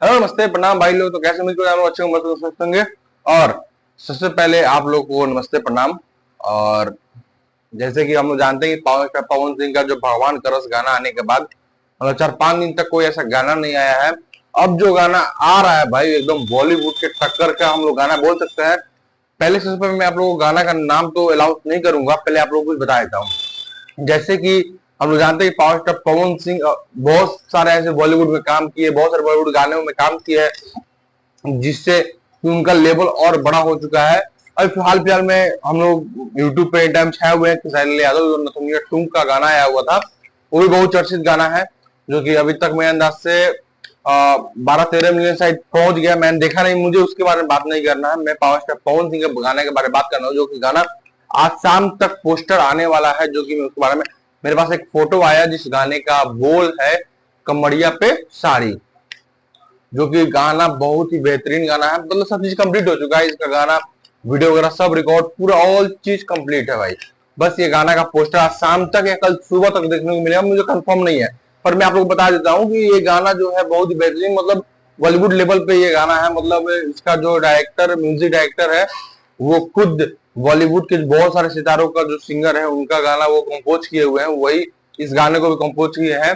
Hello नमस्ते प्रणाम भाई लोग। तो कैसे उम्मीद करो आप लोग अच्छे होंगे, मस्त स्वस्थ होंगे। और सबसे पहले आप लोग को नमस्ते प्रणाम। और जैसे कि हम लोग जानते हैं कि पावर स्टार पवन सिंह का जो भगवान करस गाना आने के बाद मतलब 4-5 दिन तक कोई ऐसा गाना नहीं आया है। अब जो गाना आ रहा है भाई एकदम बॉलीवुड के टक्कर का हम लोग गाना बोल सकते हैं। पहले सबसे पहले मैं आप लोगों को गाना का नाम तो अलाउंस नहीं करूंगा, पहले आप लोगों को कुछ बता देता हूँ। जैसे कि हम लोग जानते हैं पावर स्टार पवन सिंह बहुत सारे ऐसे बॉलीवुड में काम किए, बहुत सारे बॉलीवुड गानों में काम किए हैं, जिससे उनका लेवल और बड़ा हो चुका है। और हाल फिलहाल में हम लोग यूट्यूब पे टाइम छाए हुए हैं कि साहिल यादव नथुनिया 2 का गाना आया हुआ था। वो भी बहुत चर्चित गाना है, जो कि अभी तक मेरे अंदाज से 12-13 मिलियन शायद पहुंच गया। मैंने देखा नहीं, मुझे उसके बारे में बात नहीं करना है। मैं पावर स्टार पवन सिंह के गाने के बारे में बात करना हूँ, जो कि गाना आज शाम तक पोस्टर आने वाला है, जो कि मैं उसके बारे में मेरे पास एक फोटो आया जिस गाने का बोल है कमरिया पे साड़ी, जो कि गाना बहुत ही बेहतरीन गाना है। मतलब सब चीज कंप्लीट हो चुका है इसका गाना, वीडियो वगैरह सब रिकॉर्ड पूरा ऑल चीज कंप्लीट है भाई। बस ये गाना का पोस्टर आज शाम तक या कल सुबह तक देखने को मिलेगा, मुझे कंफर्म नहीं है। पर मैं आप लोग बता देता हूँ कि ये गाना जो है बहुत ही बेहतरीन, मतलब बॉलीवुड लेवल पे ये गाना है। मतलब इसका जो डायरेक्टर, म्यूजिक डायरेक्टर है, वो खुद बॉलीवुड के बहुत सारे सितारों का जो सिंगर है उनका गाना वो कंपोज किए हुए हैं, वही इस गाने को भी कंपोज किए हैं,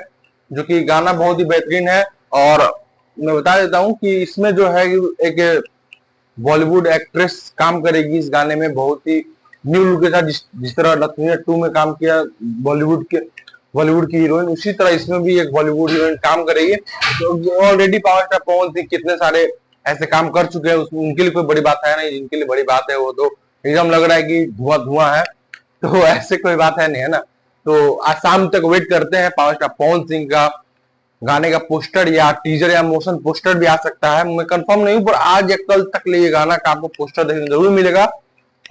जो कि गाना बहुत ही बेहतरीन है। और मैं बता देता हूँ कि इसमें जो है एक बॉलीवुड एक्ट्रेस काम करेगी इस गाने में, बहुत ही न्यू लुक के साथ। जिस तरह नथुनिया 2 में काम किया बॉलीवुड की हीरोइन, उसी तरह इसमें भी एक बॉलीवुड हीरोइन काम करेगी। तो already power star Pawan Singh कितने सारे ऐसे काम कर चुके हैं, उनके लिए कोई बड़ी बात है नहीं। जिनके लिए बड़ी बात है वो तो एकदम लग रहा है कि धुआं धुआं है, तो ऐसे कोई बात है नहीं, है ना। तो आज शाम तक वेट करते हैं, पावर स्टार पवन सिंह का गाने का पोस्टर या टीजर या मोशन पोस्टर भी आ सकता है। मैं कंफर्म नहीं हूं, पर आज या कल तक ले ये गाना का आपको पोस्टर देखने जरूर मिलेगा।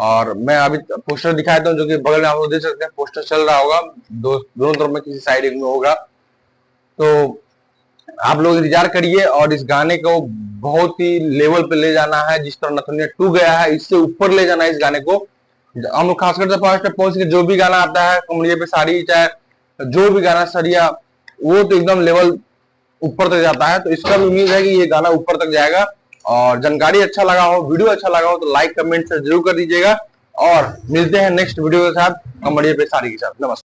और मैं अभी पोस्टर दिखा देता हूँ, जो कि बगल में आप लोग देख सकते हैं, पोस्टर चल रहा होगा, दोनों तरफ में किसी साइड में होगा। तो आप लोग इंतजार करिए और इस गाने को बहुत ही लेवल पे ले जाना है। जिस तरह नथुनिया 2 गया है, इससे ऊपर ले जाना है इस गाने को। हम लोग खासकर से पावर स्टार पवन सिंह जो भी गाना आता है, कमरिया पे साड़ी, चाहे जो भी गाना सरिया, वो तो एकदम लेवल ऊपर तक जाता है। तो इसका भी उम्मीद है कि ये गाना ऊपर तक जाएगा। और जानकारी अच्छा लगा हो, वीडियो अच्छा लगा हो, तो लाइक कमेंट से जरूर कर दीजिएगा। और मिलते हैं नेक्स्ट वीडियो के साथ, कमरिया पे साड़ी के साथ। नमस्कार।